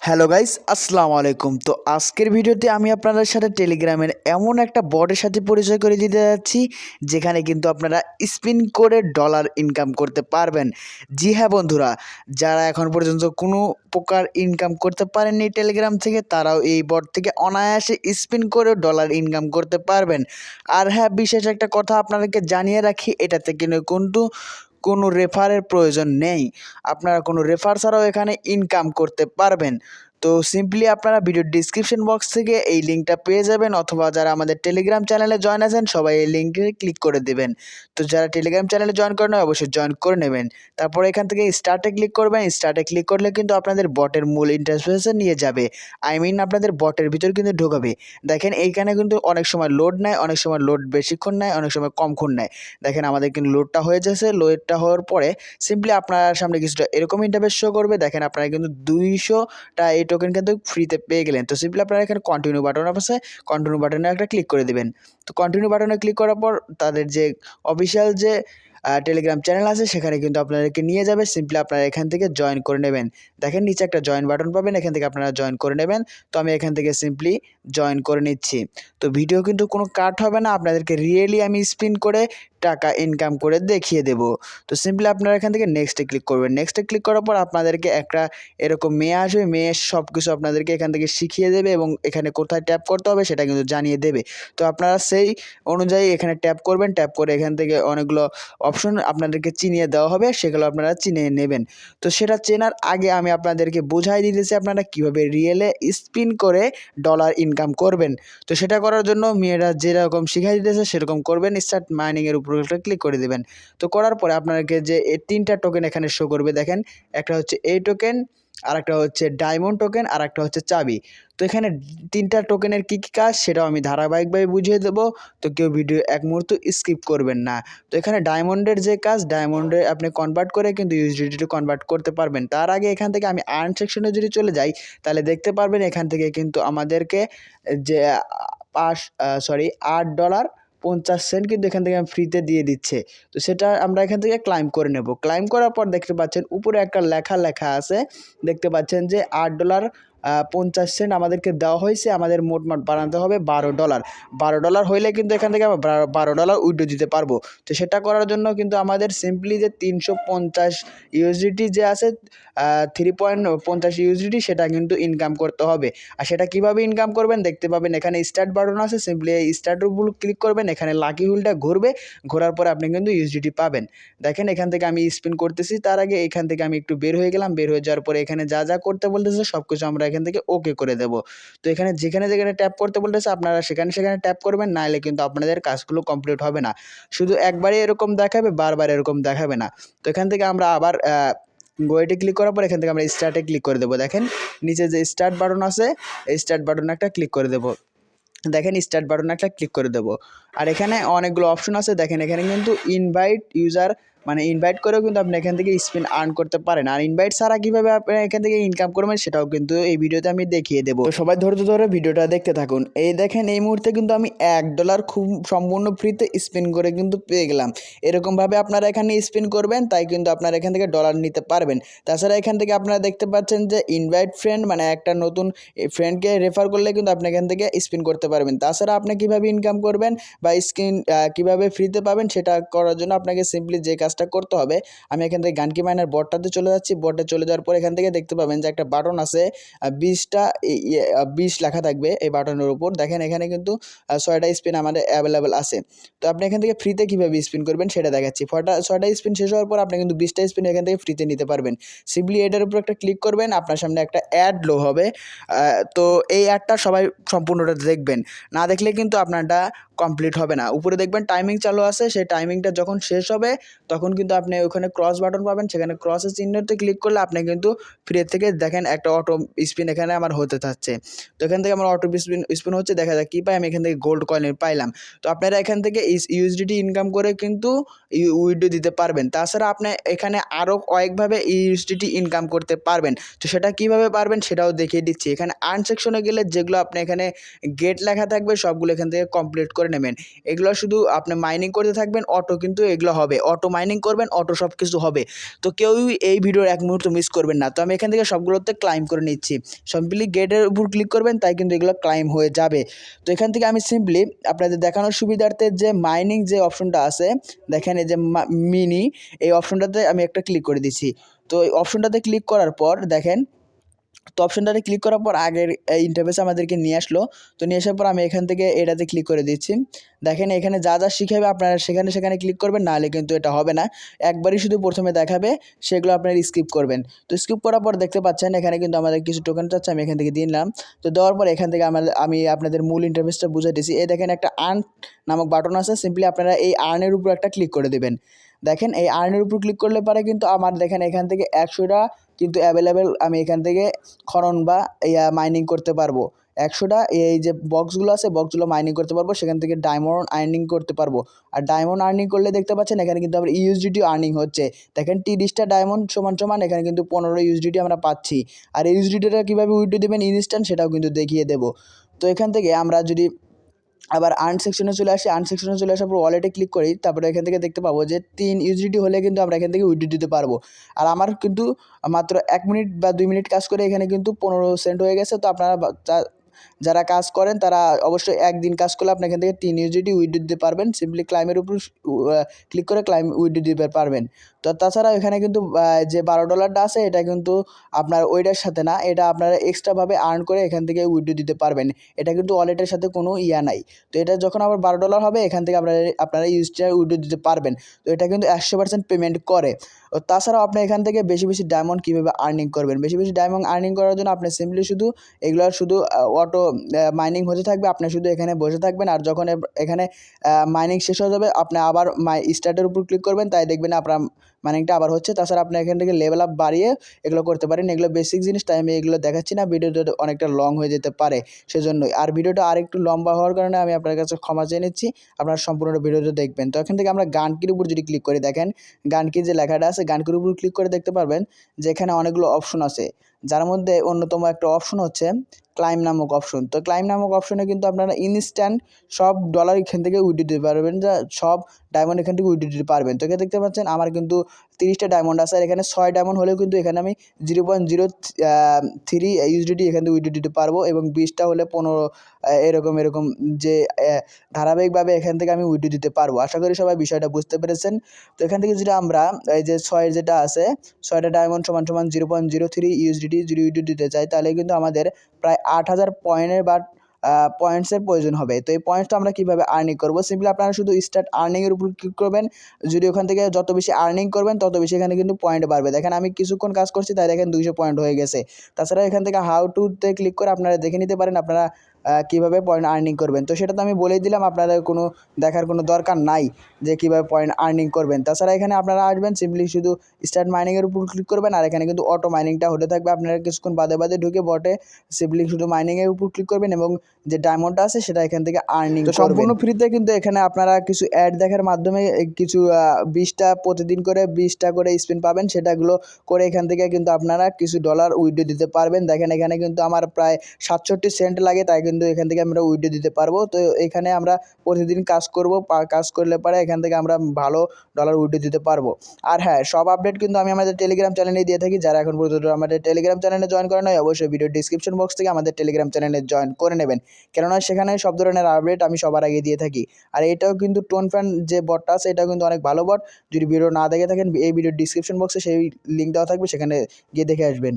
Hello guys, আসসালামু আলাইকুম। তো আজকের ভিডিওতে আমি আপনাদের সাথে টেলিগ্রামের এমন একটা বটের সাথে পরিচয় করে দিতে যাচ্ছি যেখানে কিন্তু আপনারা স্পিন করে ডলার ইনকাম করতে পারবেন। জি হ্যাঁ বন্ধুরা, যারা এখন পর্যন্ত কোনো প্রকার ইনকাম করতে পারেননি টেলিগ্রাম থেকে, তারাও এই বট থেকে অনায়াসে স্পিন করে ডলার ইনকাম করতে পারবেন। আর হ্যাঁ, বিশেষ একটা কথা আপনাদেরকে জানিয়ে রাখি, এটাতে কিন্তু কোনো রেফারের প্রয়োজন নেই। আপনারা কোনো রেফার ছাড়াও এখানে ইনকাম করতে পারবেন। তো সিম্পলি আপনারা ভিডিওর ডিসক্রিপশন বক্স থেকে এই লিঙ্কটা পেয়ে যাবেন, অথবা যারা আমাদের টেলিগ্রাম চ্যানেলে জয়েন আছেন সবাই এই লিঙ্কে ক্লিক করে দেবেন। তো যারা টেলিগ্রাম চ্যানেলে জয়েন করেন অবশ্যই জয়েন করে নেবেন। তারপরে এখান থেকে স্টার্টে ক্লিক করবেন। স্টার্টে ক্লিক করলে কিন্তু আপনাদের বটের মূল ইন্টারফেসে নিয়ে যাবে। আপনাদের বটের ভিতর কিন্তু ঢোকাবে। দেখেন এইখানে কিন্তু অনেক সময় লোড নেয়, অনেক সময় লোড বেশিক্ষণ নেয়, অনেক সময় কমক্ষণ নেয়। দেখেন আমাদের কিন্তু লোডটা হয়ে যাচ্ছে। লোডটা হওয়ার পরে সিম্পলি আপনার সামনে কিছুটা এরকম ইন্টারফেস শো করবে। দেখেন আপনারা কিন্তু 200টা এই টোকেন কিন্তু ফ্রিতে পেয়ে গেলেন। তো সিম্পলি আপনারা এখানে কন্টিনিউ বাটন আছে, কন্টিনিউ বাটনে একটা ক্লিক করে দেবেন। তো কন্টিনিউ বাটনে ক্লিক করার পর তাদের যে অফিসিয়াল যে টেলিগ্রাম চ্যানেল আছে সেখানে কিন্তু আপনাদেরকে নিয়ে যাবে। সিম্পলি আপনারা এখান থেকে জয়েন করে নেবেন। দেখেন নিচে একটা জয়েন বাটন পাবেন, এখান থেকে আপনারা জয়েন করে নেবেন। তো আমি এখান থেকে সিম্পলি জয়েন করে নিচ্ছি। তো ভিডিও কিন্তু কোনো কাট হবে না, আপনাদেরকে রিয়েলি আমি স্পিন করে টাকা ইনকাম করে দেখিয়ে দেব। তো সিম্পলি আপনারা এখান থেকে নেক্সটে ক্লিক করবেন। নেক্সটে ক্লিক করার পর আপনাদেরকে একটা এরকম মেয়ে আসবে। মেয়ে সব কিছু আপনাদেরকে এখান থেকে শিখিয়ে দেবে এবং এখানে কোথায় ট্যাপ করতে হবে সেটা কিন্তু জানিয়ে দেবে। তো আপনারা সেই অনুযায়ী এখানে ট্যাপ করবেন। ট্যাপ করে এখান থেকে অনেকগুলো অপশন আপনাদেরকে চিনিয়ে দেওয়া হবে, সেগুলো আপনারা চিনিয়ে নেবেন। তো সেটা চেনার আগে আমি আপনাদেরকে বোঝাই দিতেছি আপনারা কীভাবে রিয়েলে স্পিন করে ডলার ইনকাম করবেন। তো সেটা করার জন্য মেয়েরা যেরকম শিখাই দিতেছে সেরকম করবেন। স্টার্ট মাইনিংয়ের উপর ক্লিক করে দেবেন। তো করার পরে আপনাকে যে এই 3টা টোকেন এখানে শো করবে। দেখেন একটা হচ্ছে এই টোকেন, আর একটা হচ্ছে ডায়মন্ড টোকেন, আর একটা হচ্ছে চাবি। তো এখানে 3টা টোকেনের কী কী কাজ সেটাও আমি ধারাবাহিকভাবে বুঝিয়ে দেবো। তো কেউ ভিডিও এক মুহূর্ত স্কিপ করবেন না। তো এখানে ডায়মন্ডের যে কাজ, ডায়মন্ডে আপনি কনভার্ট করে কিন্তু ইউএসডিটি কনভার্ট করতে পারবেন। তার আগে এখান থেকে আমি আর্ন সেকশনে যদি চলে যাই তাহলে দেখতে পারবেন এখান থেকে কিন্তু আমাদেরকে যে $8.50 কিন্তু এখান থেকে ফ্রিতে দিয়ে দিচ্ছে। তো সেটা আমরা এখান থেকে ক্লাইম করে নেব। ক্লাইম করার পর দেখতে পাচ্ছেন উপরে একটা লেখা আছে। দেখতে পাচ্ছেন যে $8.50 আমাদেরকে দেওয়া হয়েছে। আমাদের মোট বানাতে হবে $12। $12 হইলে কিন্তু এখান থেকে আমরা $12 উইথড্র দিতে পারবো। তো সেটা করার জন্য কিন্তু আমাদের সিম্পলি যে 350 ইউএসডিটি যে আছে, 3.50 ইউএসডিটি সেটা কিন্তু ইনকাম করতে হবে। আর সেটা কিভাবে ইনকাম করবেন দেখতে পাবেন এখানে স্টার্ট বাটন আছে। সিম্পলি এই স্টার্ট উপর ক্লিক করবেন। এখানে লাকি হুইলটা ঘুরবে, ঘোরার পরে আপনি কিন্তু ইউএসডিটি পাবেন। দেখেন এখান থেকে আমি স্পিন করতেছি। তার আগে এখান থেকে আমি একটু বের হয়ে গেলাম। বের হয়ে যাওয়ার পরে এখানে যা যা করতে বলতেছে সব কিছু আমরা এখান থেকে ওকে করে দেব। তো এখানে যেখানে ট্যাপ করতে বলতেছে আপনারা সেখানে ট্যাপ করবেন, নাহলে কিন্তু আপনাদের কাজগুলো কমপ্লিট হবে না। শুধু একবারই এরকম দেখাবে, বারবার এরকম দেখাবে না। তো এখান থেকে আমরা আবার গোয়েটে ক্লিক করার পর এখান থেকে আমরা স্টার্টে ক্লিক করে দেবো। দেখেন নিচে যে স্টার্ট বাটন আছে, এই স্টার্ট বাটনে একটা ক্লিক করে দেবো। দেখেন স্টার্ট বাটনে একটা ক্লিক করে দেবো। আর এখানে অনেকগুলো অপশন আছে। দেখেন এখানে কিন্তু ইনভাইট ইউজার, মানে ইনভাইট করেও কিন্তু আপনি এখান থেকে স্পিন আর্ন করতে পারেন। আর ইনভাইট ছাড়া কীভাবে আপনি এখান থেকে ইনকাম করবেন সেটাও কিন্তু এই ভিডিওতে আমি দেখিয়ে দেবো। তো সবাই ধৈর্য ধরে ভিডিওটা দেখতে থাকুন। এই দেখেন এই মুহূর্তে কিন্তু আমি $1 খুব সম্পূর্ণ ফ্রিতে স্পিন করে কিন্তু পেয়ে গেলাম। এরকমভাবে আপনারা এখানে স্পিন করবেন, তাই কিন্তু আপনারা এখান থেকে ডলার নিতে পারবেন। তাছাড়া এখান থেকে আপনারা দেখতে পাচ্ছেন যে ইনভাইট ফ্রেন্ড, মানে একটা নতুন ফ্রেন্ডকে রেফার করলে কিন্তু আপনি এখান থেকে স্পিন করতে পারবেন। তাছাড়া আপনি কীভাবে ইনকাম করবেন বা কীভাবে ফ্রিতে পাবেন সেটা করার জন্য আপনাকে সিম্পলি যে কাজটা করতে হবে, আমি এখান থেকে গানকি মাইনার বটটাতে চলে যাচ্ছি। বটে চলে যাওয়ার পর এখান থেকে দেখতে পাবেন যে একটা বাটন আছে, 20 লেখা থাকবে এই বাটনের উপর। দেখেন এখানে কিন্তু 6টা স্পিন আমাদের অ্যাভেলেবেল আছে। তো আপনি এখান থেকে ফ্রিতে কীভাবে স্পিন করবেন সেটা দেখাচ্ছি। 6টা স্পিন শেষ হওয়ার পর আপনি কিন্তু 20টা স্পিন এখান থেকে ফ্রিতে নিতে পারবেন। সিম্পলি এটার উপর একটা ক্লিক করবেন, আপনার সামনে একটা অ্যাড লো হবে। তো এই অ্যাডটা সবাই সম্পূর্ণটা দেখবেন, না দেখলে কিন্তু আপনারটা কমপ্লিট হবে না। উপরে দেখবেন টাইমিং চালু আছে, সেই টাইমিংটা যখন শেষ হবে তখন কিন্তু আপনি ওখানে ক্রস বাটন পাবেন। সেখানে ক্রসের চিহ্নতে ক্লিক করলে আপনি কিন্তু ফ্রি থেকে দেখেন একটা অটো স্পিন এখানে আমার হতে থাকছে। তো এখান থেকে আমার অটো স্পিন হচ্ছে, দেখা যাক কী পাই। আমি এখান থেকে গোল্ড কয়েন পাইলাম। তো আপনারা এখান থেকে ইউএসডিটি ইনকাম করে কিন্তু উইথড্র দিতে পারবেন। তাছাড়া আপনি এখানে আরও কয়েকভাবে ইউএসডিটি ইনকাম করতে পারবেন। তো সেটা কীভাবে পারবেন সেটাও দেখিয়ে দিচ্ছি। এখানে আর্ন সেকশনে গেলে যেগুলো আপনি এখানে গেট লেখা থাকবে সবগুলো এখান থেকে কমপ্লিট করে নেবেন। এগুলো শুধু আপনি মাইনিং করতে থাকবেন, অটো কিন্তু এগুলো হবে, অটো মাইনিং করবেন, অটো সব কিছু হবে। তো কেউই এই ভিডিওর এক মুহূর্ত মিস করবেন না। তো আমি এখান থেকে সবগুলোতে ক্লাইম করে নিচ্ছি। সিম্পলি গেটের উপর ক্লিক করবেন, তাই কিন্তু এগুলো ক্লাইম হয়ে যাবে। তো এখান থেকে আমি সিম্পলি আপনাদের দেখানোর সুবিধার্থে যে মাইনিং যে অপশনটা আছে, দেখেন এই যে মিনি, এই অপশনটাতে আমি একটা ক্লিক করে দিচ্ছি। তো এই অপশনটাতে ক্লিক করার পর দেখেন, তো অপশনটাতে ক্লিক করার পর আগের এই ইন্টারফেসে আমাদেরকে নিয়ে আসলো। তো নিয়ে আসার পর আমি এখান থেকে এটাতে ক্লিক করে দিচ্ছি। দেখেন এখানে যা যা শিখাবে আপনারা সেখানে ক্লিক করবেন, নাহলে কিন্তু এটা হবে না। একবারই শুধু প্রথমে দেখাবে, সেগুলো আপনারা স্কিপ করবেন। তো স্কিপ করার পর দেখতে পাচ্ছেন এখানে কিন্তু আমাদের কিছু টোকেন চাচ্ছে, আমি এখান থেকে দিলাম। তো দেওয়ার পর এখান থেকে আমি আপনাদের মূল ইন্টারফেসটা বুঝে দিয়েছি। এই দেখেন একটা আর্ন নামক বাটন আছে, সিম্পলি আপনারা এই আর্নের উপর একটা ক্লিক করে দেবেন। দেখেন এই আর্নের উপর ক্লিক করলে পারে কিন্তু আমার দেখেন এখান থেকে 100টা কিন্তু অ্যাভেলেবেল, আমি এখান থেকে খনন বা মাইনিং করতে পারবো। 100টা এই যে বক্সগুলো আছে, বক্সগুলো মাইনিং করতে পারবো, সেখান থেকে ডায়মন্ড আর্নিং করতে পারবো। আর ডায়মন্ড আর্নিং করলে দেখতে পাচ্ছেন এখানে কিন্তু আমার ইউএসডিটি আর্নিং হচ্ছে। দেখেন 30টা ডায়মন্ড সমান এখানে কিন্তু 15 ইউএসডিটি আমরা পাচ্ছি। আর ইউএসডিটিটা কীভাবে উইথড্র দেবেন ইনস্ট্যান্ট, সেটাও কিন্তু দেখিয়ে দেবো। তো এখান থেকে আমরা যদি আবার আর্ন সেকশনে চলে আসি, আর্ন সেকশনে চলে আসার পর ওয়ালেটে ক্লিক করি, তারপরে এখান থেকে দেখতে পাবো যে 3 ইউএসডিটি হলে কিন্তু আমরা এখান থেকে উইথড্র দিতে পারবো। আর আমার কিন্তু মাত্র 1 মিনিট বা 2 মিনিট কাজ করে এখানে কিন্তু 15 সেন্ট হয়ে গেছে। তো আপনারা যারা কাজ করেন তারা অবশ্যই একদিন কাজ করলে আপনি এখান থেকে 3 ইউএসডিটি উইথড্র দিতে পারবেন। সিম্পলি ক্লাইমের উপর ক্লিক করে ক্লাইম উইথড্র দিতে পারবেন। তো তাছাড়া এখানে কিন্তু যে $12টা আছে, এটা কিন্তু আপনার ওইটার সাথে না, এটা আপনারা এক্সট্রাভাবে আর্ন করে এখান থেকে উইথড্র দিতে পারবেন। এটা কিন্তু ওয়ালেটের সাথে কোনো নাই। তো এটা যখন আবার $12 হবে, এখান থেকে আপনারা ইউএসডিটি উইথড্র দিতে পারবেন। তো এটা কিন্তু 100% পেমেন্ট করে। ও তাছাড়াও আপনি এখান থেকে বেশি বেশি ডায়মন্ড কীভাবে আর্নিং করবেন, বেশি বেশি ডায়মন্ড আর্নিং করার জন্য আপনি সিম্পলি শুধু এগুলোর শুধু অটো মাইনিং হতে থাকবে, আপনি শুধু এখানে বসে থাকবেন। আর যখন এখানে মাইনিং শেষ হয়ে যাবে, আপনি আবার স্টার্টের উপর ক্লিক করবেন, তাই দেখবেন আপনার মাইনিংটা আবার হচ্ছে। তাছাড়া আপনি এখান থেকে লেভেল আপ বাড়িয়ে এগুলো করতে পারেন। এগুলো বেসিক জিনিস, তাই আমি এগুলো দেখাচ্ছি না, ভিডিওটা অনেকটা লং হয়ে যেতে পারে সেজন্যই। আর ভিডিওটা আরেকটু লম্বা হওয়ার কারণে আমি আপনার কাছে ক্ষমা চেয়ে নিচ্ছি, আপনারা সম্পূর্ণ ভিডিওটা দেখবেন। তো এখান থেকে আমরা গান কির উপর যদি ক্লিক করি, দেখেন গান কি যে লেখাটা আছে, গান কির উপর ক্লিক করে দেখতে পারবেন যে এখানে অনেকগুলো অপশন আছে, যার মধ্যে অন্যতম একটা অপশন হচ্ছে ক্লাইম নামক অপশন। তো ক্লাইম নামক অপশনে কিন্তু আপনারা ইনস্ট্যান্ট সব ডলার এখান থেকে উইথড্র দিতে পারবেন, যা সব ডায়মন্ড এখান থেকে উইথড্র দিতে পারবেন। তো এখানে দেখতে পাচ্ছেন আমার কিন্তু 30টা ডায়মন্ড আছে, আর এখানে 6 ডায়মন্ড হলেও কিন্তু এখানে আমি 0.03 ইউএসডিটি এখান থেকে উইথড্র দিতে পারবো, এবং 20টা হলে 15 এরকম যে ধারাবাহিকভাবে এখান থেকে আমি উইথড্র দিতে পারবো। আশা করি সবাই বিষয়টা বুঝতে পেরেছেন। তো এখান থেকে যদি আমরা এই যে 6 যেটা আছে, 6টা ডায়মন্ড সমান 0.03 ইউএসডিটি যদি উইথড্র দিতে চাই, তাহলে কিন্তু আমাদের প্রায় 8000 পয়েন্টের বা পয়েন্টসের প্রয়োজন হবে। তো এই পয়েন্টসটা আমরা কীভাবে আর্নিং করবো, সিম্পলি আপনারা শুধু স্টার্ট আর্নিংয়ের উপর ক্লিক করবেন। যদি ওখান থেকে যত বেশি আর্নিং করবেন, তত বেশি এখানে কিন্তু পয়েন্ট বাড়বে। দেখেন আমি কিছুক্ষণ কাজ করছি, তাই দেখেন 200 পয়েন্ট হয়ে গেছে। তাছাড়া এখান থেকে হাউ টুতে ক্লিক করে আপনারা দেখে নিতে পারেন আপনারা কীভাবে পয়েন্ট আর্নিং করবেন। তো সেটা তো আমি বলেই দিলাম, আপনাদের কোনো দেখার কোনো দরকার নাই যে কীভাবে পয়েন্ট আর্নিং করবেন। তাছাড়া এখানে আপনারা আসবেন, সিম্পলি শুধু স্টার্ট মাইনিংয়ের উপর ক্লিক করবেন, আর এখানে কিন্তু অটো মাইনিংটা হতে থাকবে। আপনারা কিছুক্ষণ বাদে ঢুকে বটে সিম্পলি শুধু মাইনিংয়ের উপর ক্লিক করবেন, এবং যে ডায়মন্ডটা আছে সেটা এখান থেকে আর্নিং করবেন। সম্পূর্ণ ফ্রিতে কিন্তু এখানে আপনারা কিছু অ্যাড দেখার মাধ্যমে কিছু 20টা প্রতিদিন করে 20টা করে স্পিন পাবেন, সেটাগুলো করে এখান থেকে কিন্তু আপনারা কিছু ডলার উইথড্র দিতে পারবেন। দেখেন এখানে কিন্তু আমার প্রায় 67 সেন্ট লাগে, তাই কিন্তু এখান থেকে আমরা উইথড্র দিতে পারবো। তো এখানে আমরা প্রতিদিন কাজ করব, কাজ করলে পরে এখান থেকে আমরা ভালো ডলার উইথড্র দিতে পারবো। আর হ্যাঁ, সব আপডেট কিন্তু আমি আমাদের টেলিগ্রাম চ্যানেলে দিয়ে থাকি। যারা এখন পর্যন্ত আমাদের টেলিগ্রাম চ্যানেলে জয়েন করেন নাই, অবশ্যই ভিডিও ডিসক্রিপশন বক্স থেকে আমাদের টেলিগ্রাম চ্যানেলে জয়েন করে নেবেন, কেননা সেখানে সব ধরনের আপডেট আমি সবার আগে দিয়ে থাকি। আর এটাও কিন্তু টোন ফ্যান যে বটটা আছে, এটাও কিন্তু অনেক ভালো বট। যদি ভিডিও না দেখে থাকেন, এই ভিডিও ডিসক্রিপশন বক্সে সেই লিঙ্ক দেওয়া থাকবে, সেখানে গিয়ে দেখে আসবেন।